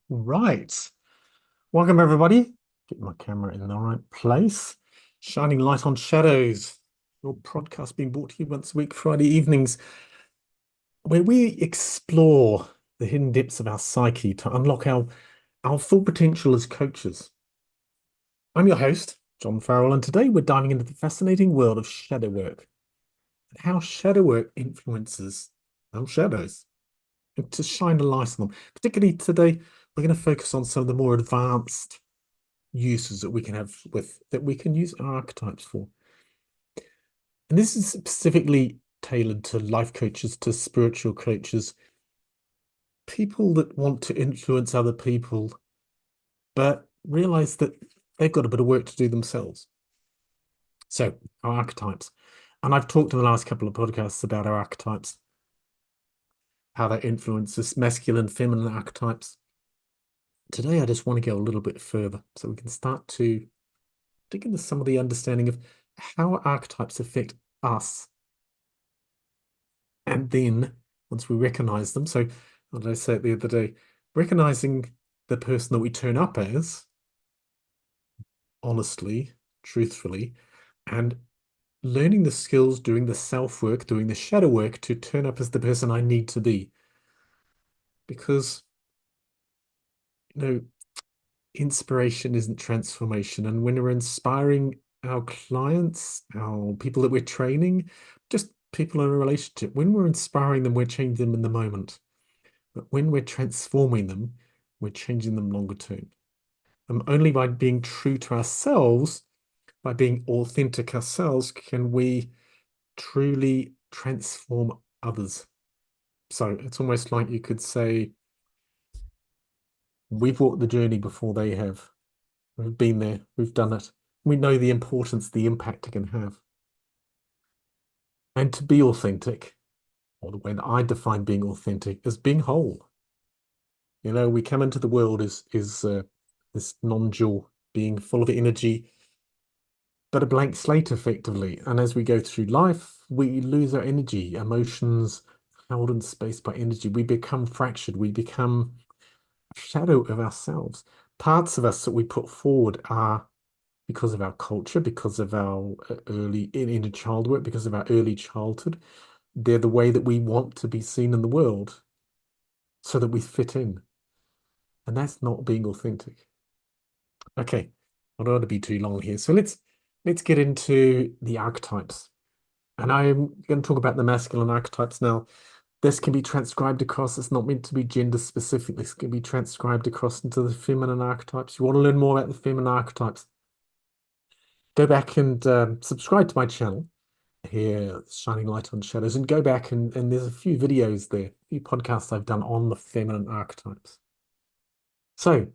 Right. Welcome, everybody. Get my camera in the right place. Shining light on shadows. Your podcast being brought to you once a week, Friday evenings, where we explore the hidden depths of our psyche to unlock our full potential as coaches. I'm your host, John Farrell, and today we're diving into the fascinating world of shadow work and how shadow work influences our shadows. And to shine a light on them. Particularly today, we're going to focus on some of the more advanced uses that we can have with that we can use our archetypes for. And this is specifically tailored to life coaches, to spiritual coaches, people that want to influence other people, but realize that they've got a bit of work to do themselves. So, our archetypes. And I've talked in the last couple of podcasts about our archetypes, how that influences masculine, feminine archetypes. Today, I just want to go a little bit further so we can start to dig into some of the understanding of how archetypes affect us. And then once we recognize them, so what did I say it the other day? Recognizing the person that we turn up as, honestly, truthfully, and learning the skills, doing the self work, doing the shadow work to turn up as the person I need to be. Because, you know, inspiration isn't transformation. And when we're inspiring our clients, our people that we're training, just people in a relationship, when we're inspiring them, we're changing them in the moment. But when we're transforming them, we're changing them longer term. And only by being true to ourselves, by being authentic ourselves, can we truly transform others. So it's almost like you could say, we've walked the journey before they have. We've been there, we've done it. We know the importance, the impact it can have. And to be authentic, or the way that I define being authentic, is being whole. We come into the world as this non-dual being full of energy, but a blank slate effectively. And as we go through life, we lose our energy, emotions held in space by energy. We become fractured. We become a shadow of ourselves. Parts of us that we put forward are because of our culture, because of our early inner child work, because of our early childhood. They're the way that we want to be seen in the world so that we fit in. And that's not being authentic. Okay, I don't want to be too long here. So let's get into the archetypes. And I'm going to talk about the masculine archetypes now. This can be transcribed across, it's not meant to be gender specific. This can be transcribed across into the feminine archetypes. You want to learn more about the feminine archetypes? Go back and subscribe to my channel here, Shining Light on Shadows, and go back and there's a few videos there, a few podcasts I've done on the feminine archetypes. So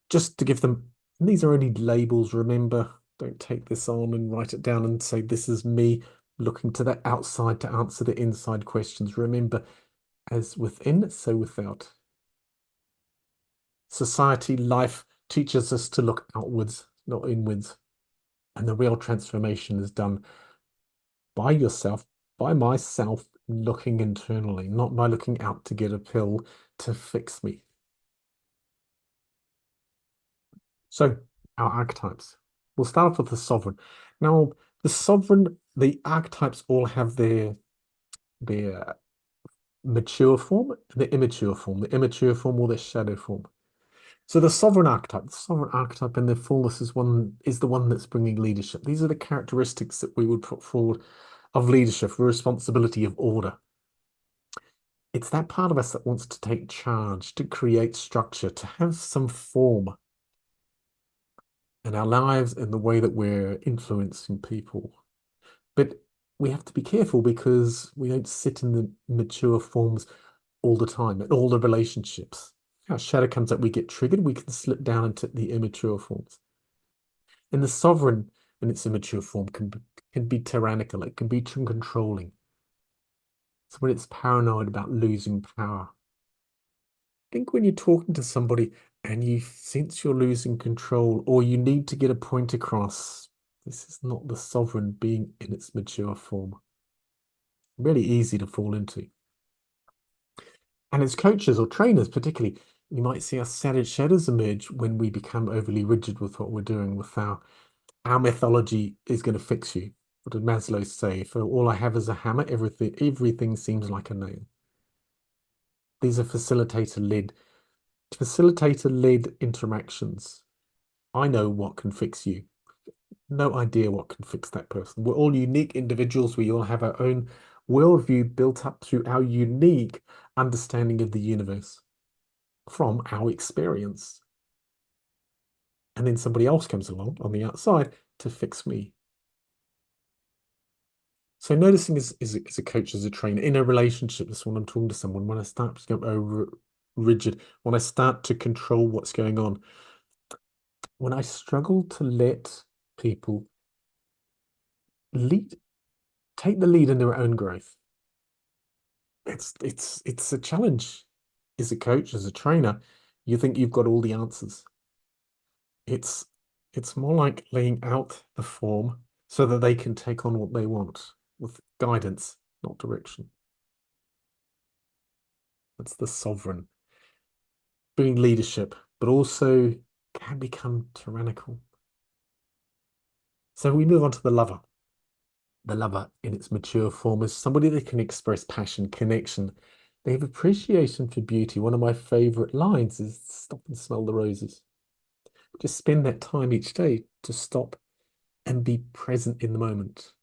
just to give them, these are only labels, remember, don't take this on and write it down and say, this is me looking to the outside to answer the inside questions. Remember, as within, so without. Society, life teaches us to look outwards, not inwards. And the real transformation is done by yourself, by myself, looking internally, not by looking out to get a pill to fix me. So, our archetypes. We'll start off with the sovereign. Now, the sovereign, the archetypes all have their mature form, the immature form, the immature form or their shadow form. So the sovereign archetype in their fullness is the one that's bringing leadership. These are the characteristics that we would put forward of leadership, of responsibility, of order. It's that part of us that wants to take charge, to create structure, to have some form in our lives and the way that we're influencing people. But we have to be careful because we don't sit in the mature forms all the time, in all the relationships. Our shadow comes up, we get triggered, we can slip down into the immature forms. And the sovereign in its immature form can be tyrannical, it can be controlling. So when it's paranoid about losing power. I think when you're talking to somebody and you sense you're losing control or you need to get a point across, this is not the sovereign being in its mature form. Really easy to fall into. And as coaches or trainers, particularly, You might see our shadows emerge when we become overly rigid with what we're doing, with our methodology is going to fix you. What did Maslow say? For all I have is a hammer, everything seems like a nail. These are facilitator-led interactions. I know what can fix you. No idea what can fix that person. We're all unique individuals. We all have our own worldview built up through our unique understanding of the universe from our experience. And then somebody else comes along on the outside to fix me. So noticing as a coach, as a trainer, in a relationship, that's when I'm talking to someone, when I start to become over rigid, when I start to control what's going on, when I struggle to let people lead, take the lead in their own growth, it's a challenge. As a coach, as a trainer, you think you've got all the answers. It's it's more like laying out the form so that they can take on what they want with guidance, not direction. That's the sovereign. Being leadership, but also can become tyrannical. So we move on to the lover. The lover in its mature form is somebody that can express passion, connection. They have appreciation for beauty. One of my favorite lines is stop and smell the roses. Just spend that time each day to stop and be present in the moment.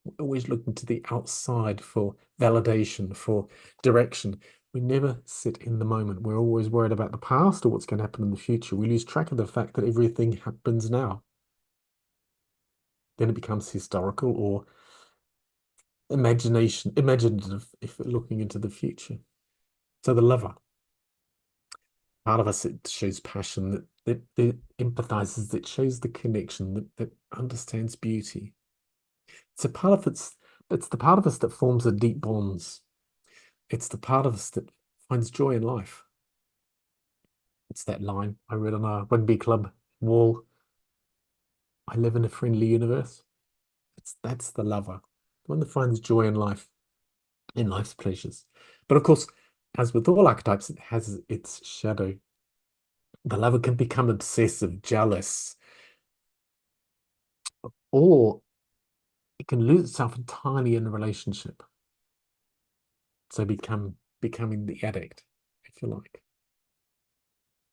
We're always looking to the outside for validation, for direction. We never sit in the moment. We're always worried about the past or what's going to happen in the future. We lose track of the fact that everything happens now. Then it becomes historical or imaginative if we're looking into the future. So the lover, part of us, it shows passion, that empathizes, that shows the connection, that understands beauty. It's a part of it's the part of us that forms the deep bonds. It's the part of us that finds joy in life. It's that line I read on our rugby club wall. I live in a friendly universe. That's the lover, the one that finds joy in life's pleasures. But of course, as with all archetypes, it has its shadow. The lover can become obsessive, jealous, or it can lose itself entirely in a relationship. So becoming the addict, if you like.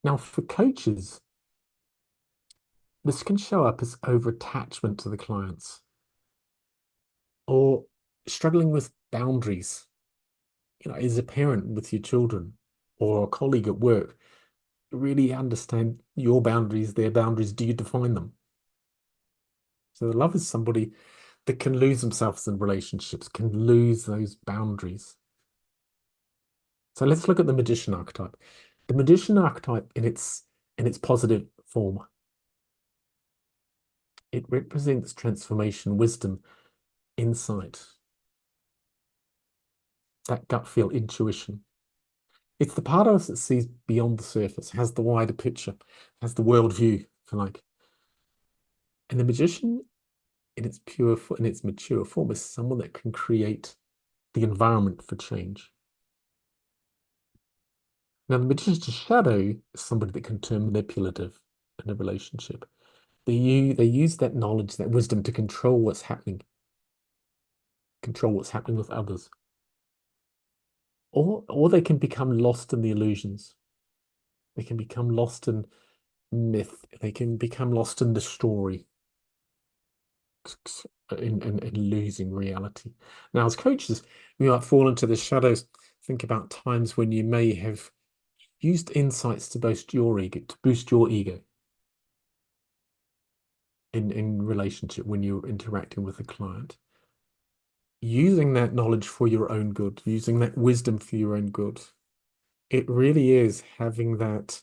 Now, for coaches, this can show up as over attachment to the clients or struggling with boundaries. As a parent with your children or a colleague at work, really understand your boundaries, their boundaries. Do you define them? So the love is somebody that can lose themselves in relationships, can lose those boundaries. So let's look at the magician archetype. The magician archetype in its positive form, it represents transformation, wisdom, insight, that gut feel, intuition. It's the part of us that sees beyond the surface, has the wider picture, has the world view, if you like. And the magician, in its mature form, is someone that can create the environment for change. Now, the magician's shadow is somebody that can turn manipulative in a relationship. They use that knowledge, that wisdom to control what's happening with others. Or they can become lost in the illusions. They can become lost in myth. They can become lost in the story, in losing reality. Now, as coaches, we might fall into the shadows. Think about times when you may have used insights to boost your ego in relationship when you're interacting with a client. Using that knowledge for your own good, using that wisdom for your own good. It really is having that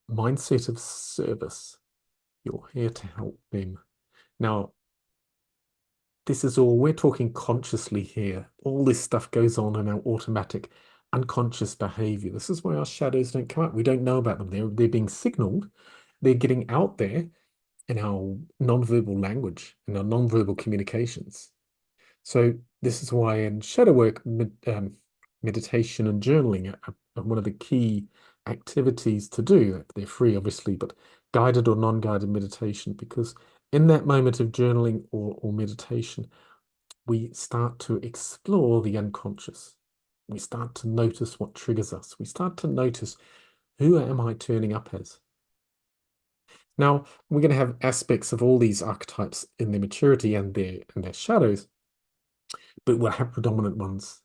mindset of service. You're here to help them. Now, this is all, we're talking consciously here. All this stuff goes on in our automatic, unconscious behavior. This is why our shadows don't come up. We don't know about them. They're being signaled. They're getting out there in our non-verbal language, in our non-verbal communications. So this is why in shadow work, meditation and journaling are one of the key activities to do. They're free, obviously, but guided or non-guided meditation, because in that moment of journaling or meditation, we start to explore the unconscious. We start to notice what triggers us. We start to notice, who am I turning up as? Now, we're going to have aspects of all these archetypes in their maturity and their shadows, but we'll have predominant ones.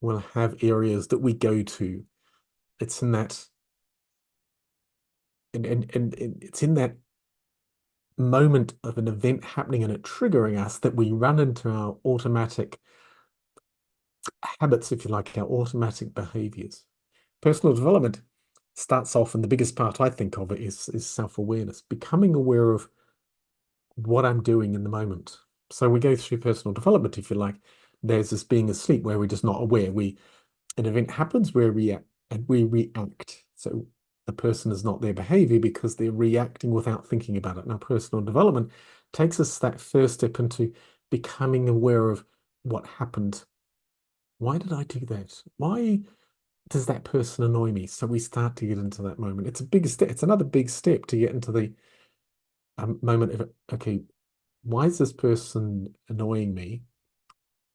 We'll have areas that we go to. It's in that, and it's in that moment of an event happening and it triggering us that we run into our automatic habits, if you like, our automatic behaviors. Personal development starts off, and the biggest part I think of it is self-awareness, becoming aware of what I'm doing in the moment. So we go through personal development, if you like. There's this being asleep where we're just not aware. An event happens where we react. So the person is not their behavior because they're reacting without thinking about it. Now, personal development takes us that first step into becoming aware of what happened. Why did I do that? Why does that person annoy me? So we start to get into that moment. It's a big step. It's another big step to get into the moment of, okay, why is this person annoying me?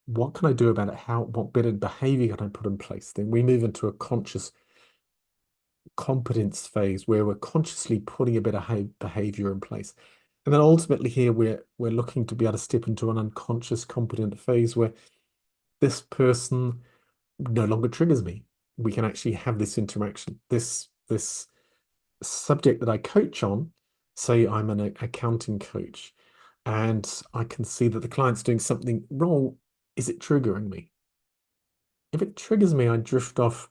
What can I do about it? What better behavior can I put in place? Then we move into a conscious competence phase where we're consciously putting a better behavior in place. And then ultimately here we're looking to be able to step into an unconscious competent phase where this person no longer triggers me. We can actually have this interaction. This subject that I coach on, say I'm an accounting coach, and I can see that the client's doing something wrong. Is it triggering me? If it triggers me, I drift off.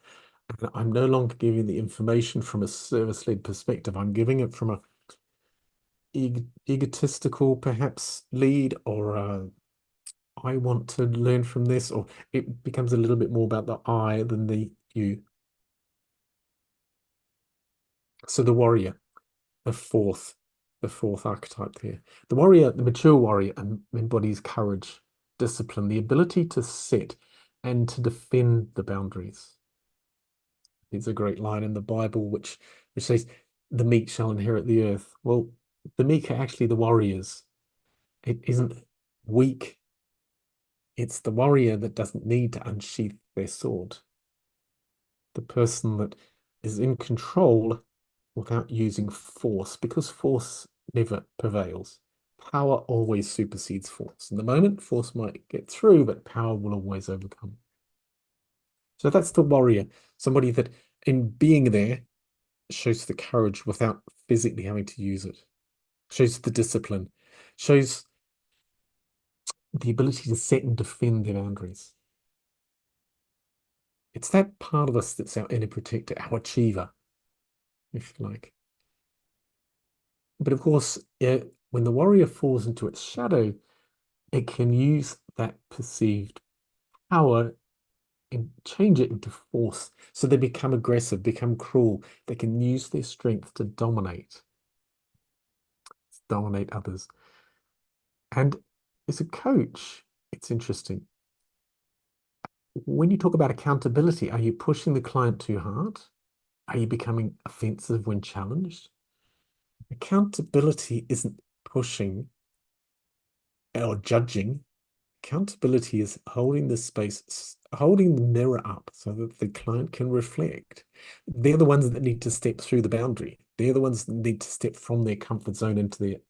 And I'm no longer giving the information from a service-led perspective. I'm giving it from a egotistical, perhaps, lead, or I want to learn from this, or it becomes a little bit more about the I than the you. So the warrior, the fourth, the fourth archetype here. The warrior, the mature warrior, embodies courage, discipline, the ability to set and to defend the boundaries. It's a great line in the Bible which says, "The meek shall inherit the earth." Well, the meek are actually the warriors. It isn't weak. It's the warrior that doesn't need to unsheath their sword. The person that is in control without using force, because force never prevails. Power always supersedes force. In the moment, force might get through, but power will always overcome. So that's the warrior, somebody that in being there shows the courage without physically having to use it, shows the discipline, shows the ability to set and defend their boundaries. It's that part of us that's our inner protector, our achiever, if you like. But of course, when the warrior falls into its shadow, it can use that perceived power and change it into force. So they become aggressive, become cruel. They can use their strength to dominate others. And as a coach, it's interesting. When you talk about accountability, are you pushing the client too hard? Are you becoming offensive when challenged? Accountability isn't pushing or judging. Accountability is holding the space, holding the mirror up so that the client can reflect. They're the ones that need to step through the boundary. They're the ones that need to step from their comfort zone into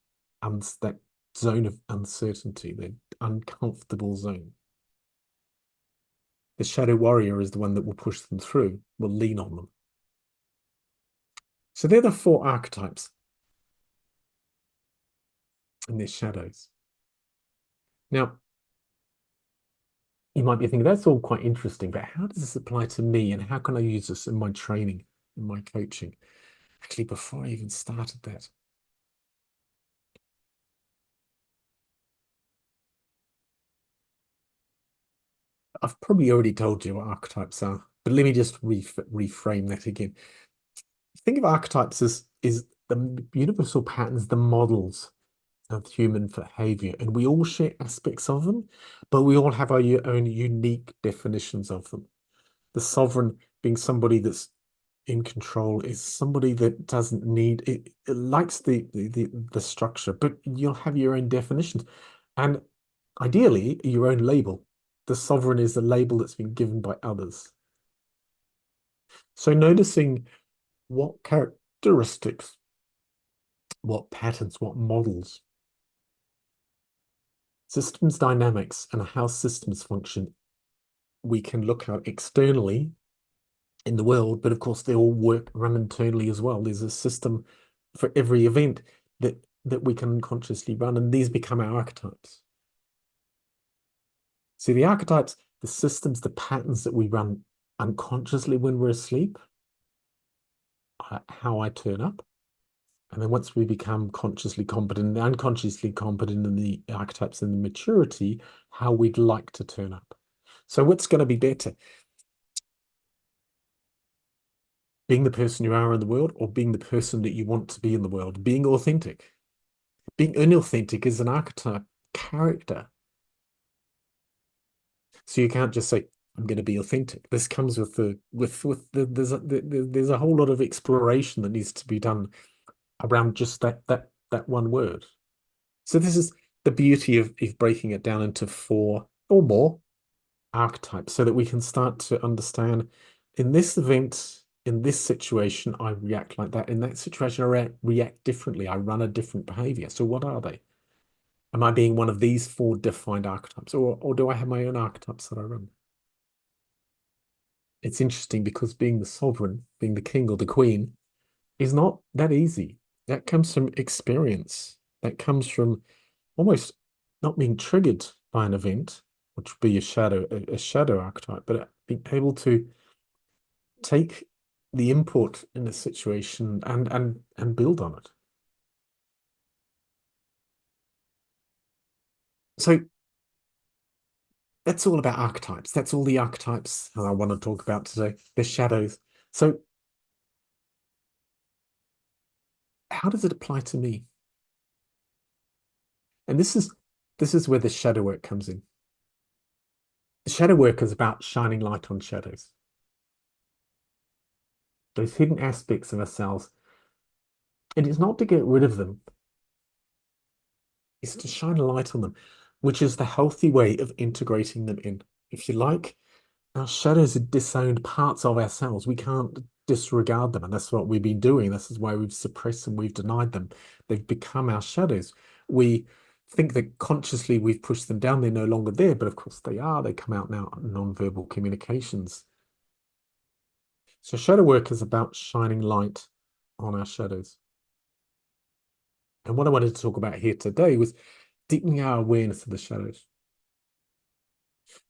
that zone of uncertainty, their uncomfortable zone. The shadow warrior is the one that will push them through, will lean on them. So they're the four archetypes and their shadows. Now, you might be thinking, that's all quite interesting, but how does this apply to me and how can I use this in my training, in my coaching? Actually, before I even started that, I've probably already told you what archetypes are, but let me just reframe that again. Think of archetypes as the universal patterns, the models of human behavior, and we all share aspects of them, but we all have our own unique definitions of them. The sovereign being somebody that's in control is somebody that doesn't need it, it likes the structure, but you'll have your own definitions. And ideally your own label. The sovereign is a label that's been given by others. So noticing what characteristics, what patterns, what models, systems dynamics, and how systems function, we can look at externally in the world, but of course they all run internally as well. There's a system for every event that we can consciously run, and these become our archetypes. See, the archetypes, the systems, the patterns that we run unconsciously when we're asleep, how I turn up. And then once we become consciously competent, unconsciously competent in the archetypes and the maturity, how we'd like to turn up. So what's going to be better? Being the person you are in the world, or being the person that you want to be in the world? Being authentic. Being inauthentic is an archetype character. So you can't just say, I'm going to be authentic. This comes with there's a whole lot of exploration that needs to be done around just that one word. So this is the beauty of breaking it down into 4 or more archetypes so that we can start to understand, in this event, in this situation, I react like that. In that situation, I react differently. I run a different behavior. So what are they? Am I being one of these 4 defined archetypes, or do I have my own archetypes that I run? It's interesting because being the sovereign, being the king or the queen, is not that easy. That comes from experience. That comes from almost not being triggered by an event, which would be a shadow archetype, but being able to take the input in a situation and build on it. So that's all about archetypes. That's all the archetypes I want to talk about today. The shadows. So how does it apply to me? And this is where the shadow work comes in. The shadow work is about shining light on shadows. Those hidden aspects of ourselves. And it's not to get rid of them, it's to shine a light on them, which is the healthy way of integrating them in. If you like, our shadows are disowned parts of ourselves. We can't disregard them, and that's what we've been doing. This is why we've suppressed them, we've denied them. They've become our shadows. We think that consciously we've pushed them down, they're no longer there, but of course they are. They come out now in non-verbal communications. So shadow work is about shining light on our shadows. And what I wanted to talk about here today was deepening our awareness of the shadows.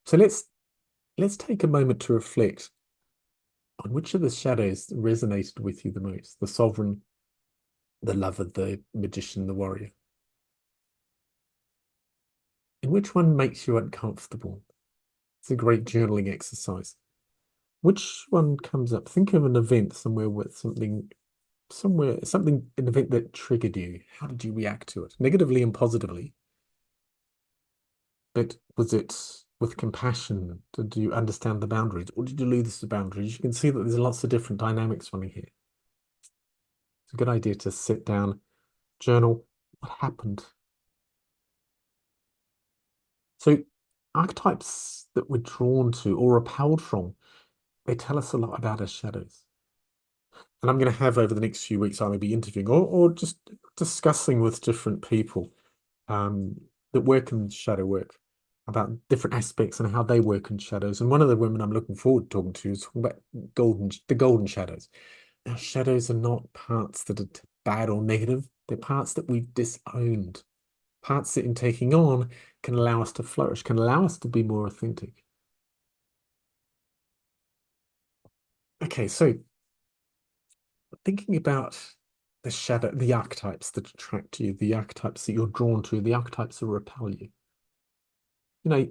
So let's take a moment to reflect on which of the shadows resonated with you the most: the sovereign, the lover, the magician, the warrior. And which one makes you uncomfortable? It's a great journaling exercise. Which one comes up? Think of an event somewhere with an event that triggered you. How did you react to it? Negatively and positively. But was it with compassion? Did you understand the boundaries? Or did you lose the boundaries? You can see that there's lots of different dynamics running here. It's a good idea to sit down, journal what happened. So archetypes that we're drawn to or repelled from, they tell us a lot about our shadows. And I'm going to have over the next few weeks, I'll be interviewing or just discussing with different people that work in shadow work about different aspects and how they work in shadows. And one of the women I'm looking forward to talking to is talking about the golden shadows. Now, shadows are not parts that are bad or negative. They're parts that we've disowned. Parts that in taking on can allow us to flourish, can allow us to be more authentic. Okay, so thinking about the archetypes that attract you, the archetypes that you're drawn to, the archetypes that repel you. You know,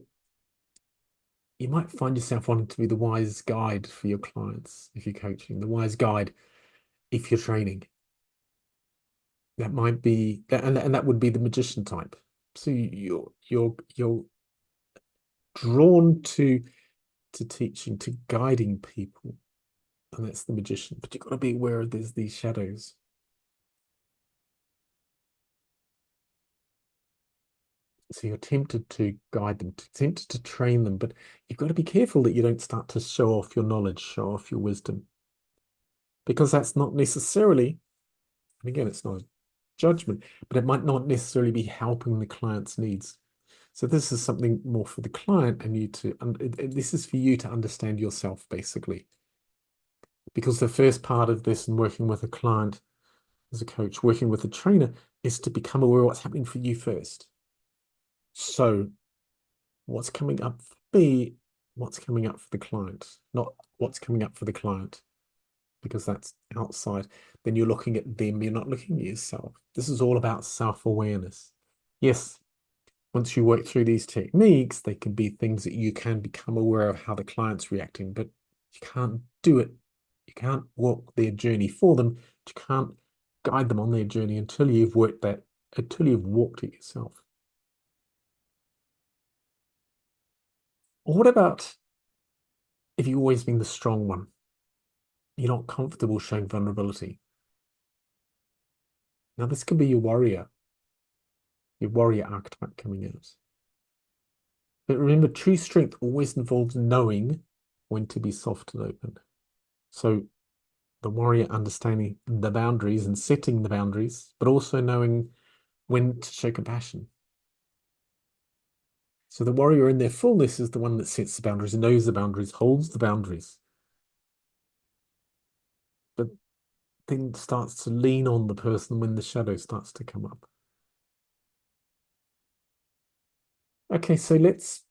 you might find yourself wanting to be the wise guide for your clients if you're coaching, the wise guide if you're training. That might be, and that would be the magician type. So you're drawn to teaching, to guiding people, and that's the magician. But you've got to be aware of there's these shadows. So you're tempted to guide them, tempted to train them, but you've got to be careful that you don't start to show off your knowledge, show off your wisdom, because that's not necessarily, and again, it's not a judgment, but it might not necessarily be helping the client's needs. So this is something more for the client and you to, and this is for you to understand yourself, basically. Because the first part of this and working with a client as a coach, working with a trainer, is to become aware of what's happening for you first. So what's coming up for me, what's coming up for the client, not what's coming up for the client, because that's outside. Then you're looking at them, you're not looking at yourself. This is all about self-awareness. Yes, once you work through these techniques, they can be things that you can become aware of how the client's reacting, but you can't do it. You can't walk their journey for them. You can't guide them on their journey until you've worked that, until you've walked it yourself. Or what about if you've always been the strong one? You're not comfortable showing vulnerability. Now, this could be your warrior archetype coming out. But remember, true strength always involves knowing when to be soft and open. So the warrior understanding the boundaries and setting the boundaries, but also knowing when to show compassion. So the warrior in their fullness is the one that sets the boundaries, knows the boundaries, holds the boundaries, but then starts to lean on the person when the shadow starts to come up. Okay, so let's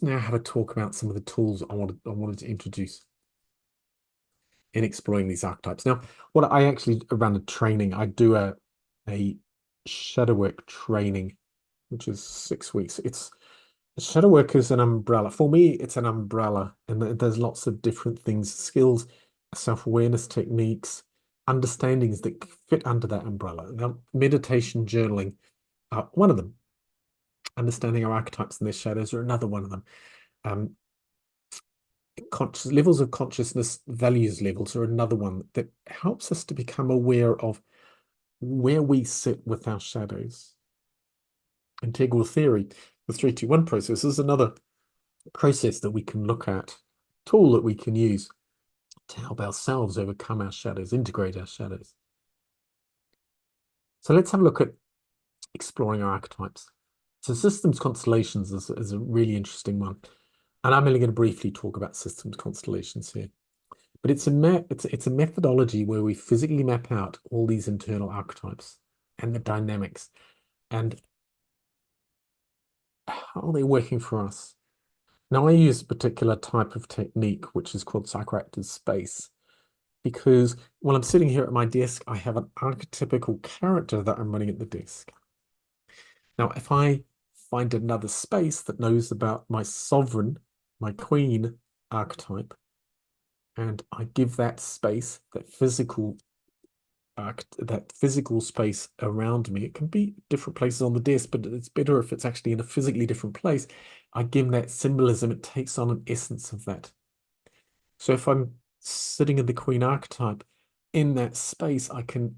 now have a talk about some of the tools I wanted to introduce in exploring these archetypes. Now, what I actually run a training, I do a shadow work training, which is 6 weeks. It's shadow work is an umbrella. For me, it's an umbrella, and there's lots of different things, skills, self-awareness techniques, understandings that fit under that umbrella. Now, meditation, journaling are one of them. Understanding our archetypes and their shadows are another one of them. Um, conscious levels of consciousness, values levels are another one that helps us to become aware of where we sit with our shadows. Integral theory, the 321 process, is another process that we can look at, tool that we can use to help ourselves overcome our shadows, integrate our shadows. So let's have a look at exploring our archetypes. So systems constellations is a really interesting one. And I'm only going to briefly talk about systems constellations here. But it's a methodology where we physically map out all these internal archetypes and the dynamics and how they're working for us. Now, I use a particular type of technique, which is called psychoactive space, because when I'm sitting here at my desk, I have an archetypical character that I'm running at the desk. Now, if I find another space that knows about my sovereign, my queen archetype, and I give that space, that physical space around me. It can be different places on the disc, but it's better if it's actually in a physically different place. I give that symbolism, it takes on an essence of that. So if I'm sitting in the Queen archetype, in that space, I can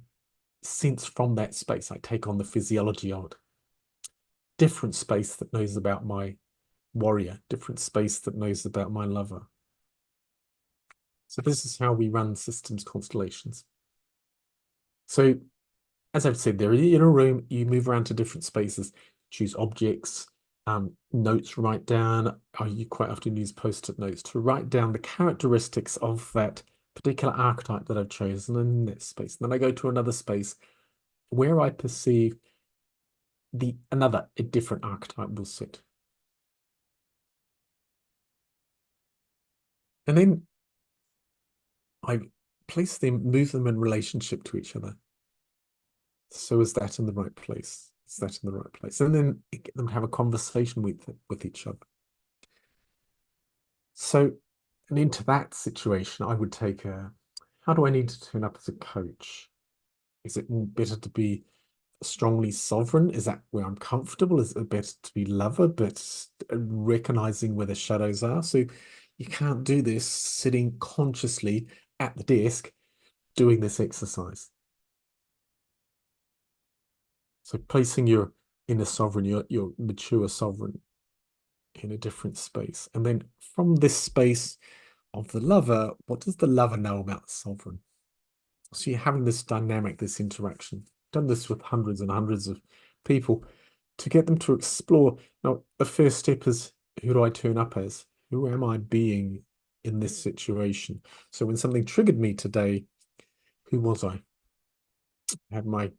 sense from that space, I take on the physiology of it. Different space that knows about my warrior, different space that knows about my lover. So this is how we run systems constellations. So as I've said, they're in a room, you move around to different spaces, choose objects, notes, write down. You quite often use post-it notes to write down the characteristics of that particular archetype that I've chosen in that space. And then I go to another space where I perceive a different archetype will sit. And then I place them, move them in relationship to each other. So is that in the right place? Is that in the right place? And then get them to have a conversation with each other. So, and into that situation, I would take how do I need to turn up as a coach? Is it better to be strongly sovereign? Is that where I'm comfortable? Is it better to be lover, but recognizing where the shadows are? So you can't do this sitting consciously at the desk doing this exercise. So placing your inner sovereign, your mature sovereign in a different space. And then from this space of the lover, what does the lover know about the sovereign? So you're having this dynamic, this interaction. Done this with hundreds and hundreds of people to get them to explore. Now, the first step is, who do I turn up as? Who am I being in this situation? So when something triggered me today, who was I? I had my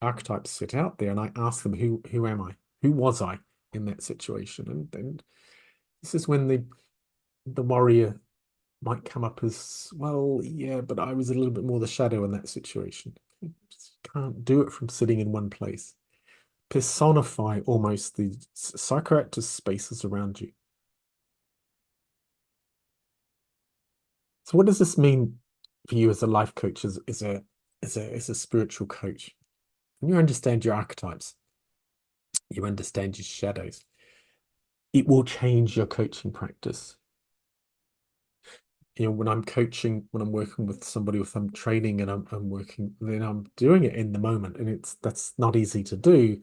archetypes sit out there and I asked them, who am I? Who was I in that situation? And this is when the warrior might come up as, well, yeah, but I was a little bit more the shadow in that situation. You just can't do it from sitting in one place. Personify almost the psychoactive spaces around you. So what does this mean for you as a life coach, as a spiritual coach? When you understand your archetypes, you understand your shadows, it will change your coaching practice. When I'm coaching, when I'm working with somebody, if I'm training and I'm working, then I'm doing it in the moment, and that's not easy to do.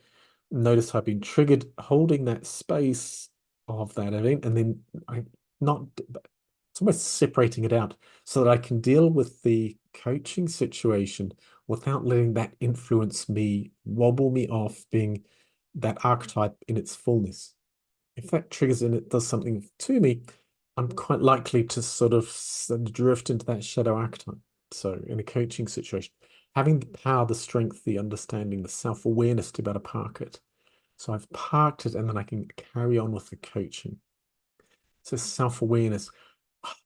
Notice I've been triggered holding that space of that event, and then I not it's almost separating it out so that I can deal with the coaching situation without letting that influence me, wobble me off being that archetype in its fullness. If that triggers and it does something to me, I'm quite likely to sort of drift into that shadow archetype. So in a coaching situation, having the power, the strength, the understanding, the self-awareness to be able to park it. So I've parked it and then I can carry on with the coaching. So self-awareness,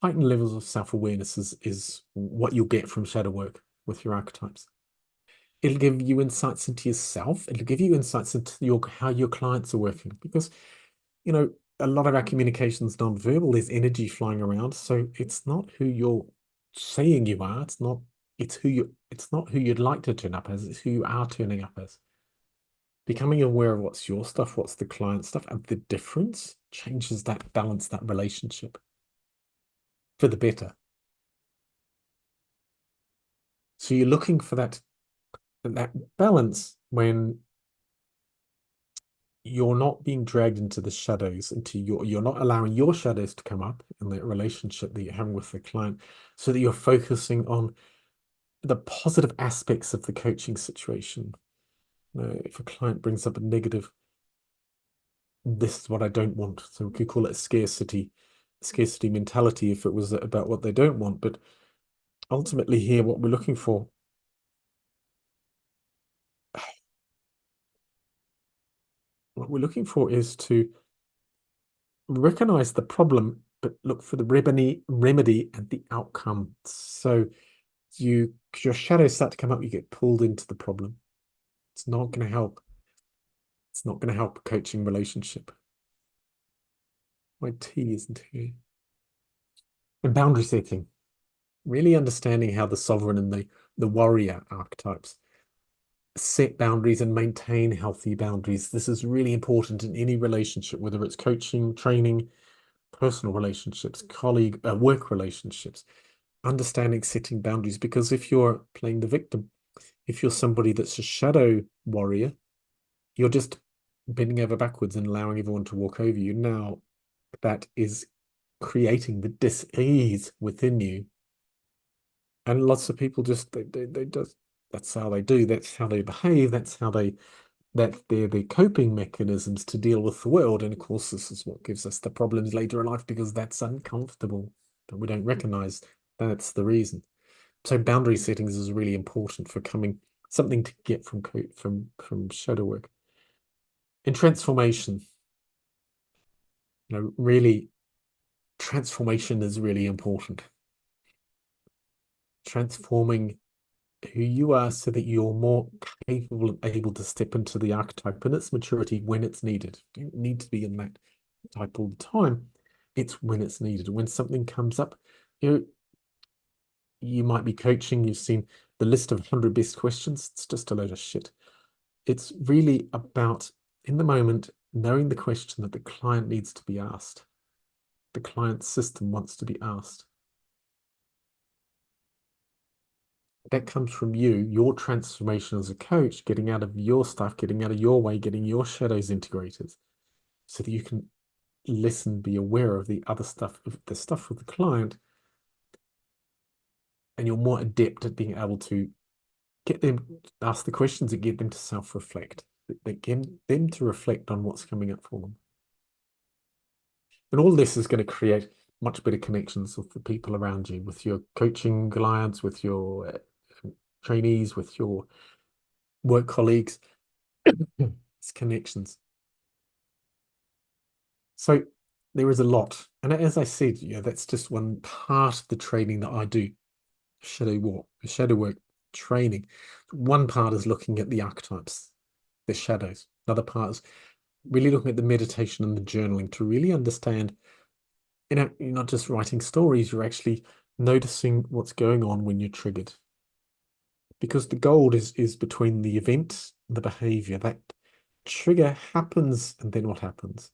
heightened levels of self-awareness is what you'll get from shadow work with your archetypes. It'll give you insights into yourself. It'll give you insights into how your clients are working, because a lot of our communication is non-verbal. There's energy flying around. So it's not who you're saying you are. It's not who you'd like to turn up as. It's who you are turning up as. Becoming aware of what's your stuff, what's the client stuff, and the difference changes that balance, that relationship for the better. So you're looking for that balance when you're not being dragged into the shadows, you're not allowing your shadows to come up in the relationship that you're having with the client, so that you're focusing on the positive aspects of the coaching situation. If a client brings up a negative, this is what I don't want. So we could call it scarcity mentality if it was about what they don't want. But ultimately here, what we're looking for is to recognize the problem, but look for the remedy and the outcome. So your shadows start to come up, you get pulled into the problem. It's not going to help. It's not going to help a coaching relationship. My tea isn't here. And boundary setting, really understanding how the sovereign and the warrior archetypes set boundaries and maintain healthy boundaries. This is really important in any relationship, whether it's coaching, training, personal relationships, colleague, work relationships. Understanding setting boundaries, because if you're playing the victim, if you're somebody that's a shadow warrior, you're just bending over backwards and allowing everyone to walk over you. Now, that is creating the dis-ease within you. And lots of people just, they just, that's how they do, that's how they behave, that's their coping mechanisms to deal with the world. And of course, this is what gives us the problems later in life, because that's uncomfortable, but we don't recognize that's the reason. So boundary settings is really important for something to get from shadow work. In transformation, really, transformation is really important. Transforming who you are so that you're more capable and able to step into the archetype and its maturity when it's needed. You don't need to be in that type all the time. It's when it's needed. When something comes up, you might be coaching, you've seen the list of 100 best questions. It's just a load of shit. It's really about, in the moment, knowing the question that the client needs to be asked. The client system wants to be asked. That comes from you, your transformation as a coach, getting out of your stuff, getting out of your way, getting your shadows integrated so that you can listen, be aware of the other stuff, of the stuff with the client, and you're more adept at being able to get them, ask the questions and get them to self-reflect, that get them to reflect on what's coming up for them. And all this is going to create much better connections with the people around you, with your coaching clients, with your trainees, with your work colleagues. It's connections. So there is a lot. And as I said, that's just one part of the training that I do. Shadow work training. One part is looking at the archetypes, the shadows. Another part is really looking at the meditation and the journaling to really understand, you're not just writing stories, you're actually noticing what's going on when you're triggered. Because the gold is between the event and the behavior. That trigger happens, and then what happens?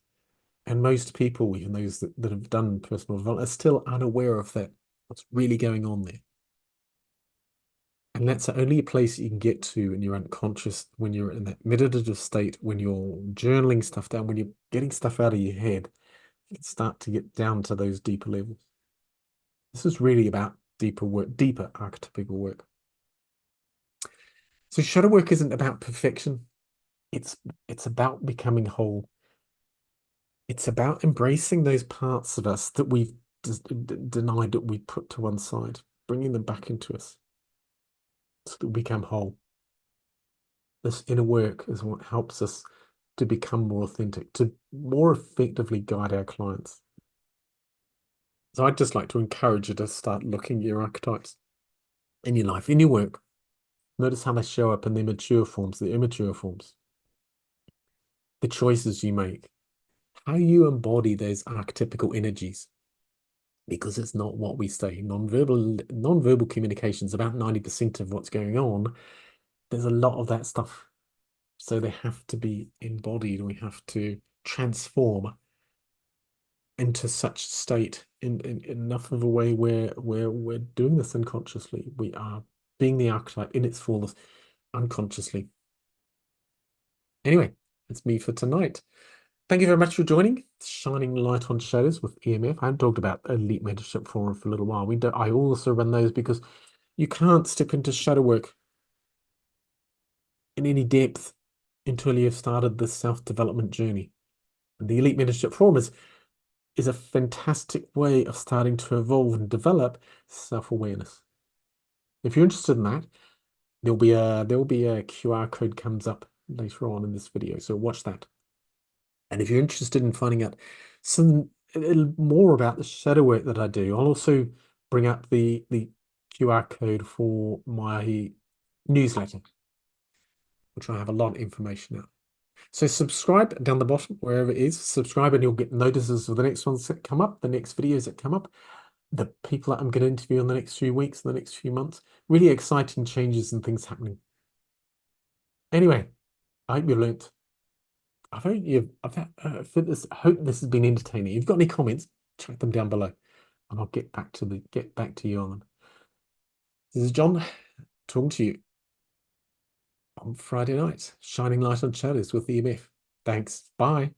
And most people, even those that have done personal development, are still unaware of that, what's really going on there. And that's only a place you can get to when you're unconscious, when you're in that meditative state, when you're journaling stuff down, when you're getting stuff out of your head, you can start to get down to those deeper levels. This is really about deeper work, deeper archetypal work. So shadow work isn't about perfection. It's about becoming whole. It's about embracing those parts of us that we've denied, that we put to one side, bringing them back into us so that we become whole. This inner work is what helps us to become more authentic, to more effectively guide our clients. So I'd just like to encourage you to start looking at your archetypes in your life, in your work. Notice how they show up in their mature forms, the immature forms, the choices you make, how you embody those archetypical energies. Because it's not what we say. Non-verbal communication is about 90% of what's going on. There's a lot of that stuff. So they have to be embodied. We have to transform into such state in enough of a way where we're doing this unconsciously. We are being the archetype in its fullness unconsciously. Anyway, that's me for tonight. Thank you very much for joining Shining Light on Shadows with EMF. I haven't talked about Elite Mentorship Forum for a little while. I also run those because you can't step into shadow work in any depth until you've started this self-development journey. And the Elite Mentorship Forum is a fantastic way of starting to evolve and develop self-awareness. If you're interested in that, there'll be a QR code comes up later on in this video, so watch that. And if you're interested in finding out some a little more about the shadow work that I do, I'll also bring up the QR code for my newsletter, which I have a lot of information out. So subscribe down the bottom, wherever it is. Subscribe and you'll get notices of the next ones that come up, the next videos that come up, the people that I'm going to interview in the next few weeks, the next few months. Really exciting changes and things happening. Anyway, I hope you learnt. I hope this has been entertaining. If you've got any comments, chuck them down below, and I'll get back to you on them. This is John talking to you on Friday night, shining light on shadows with EMF. Thanks. Bye.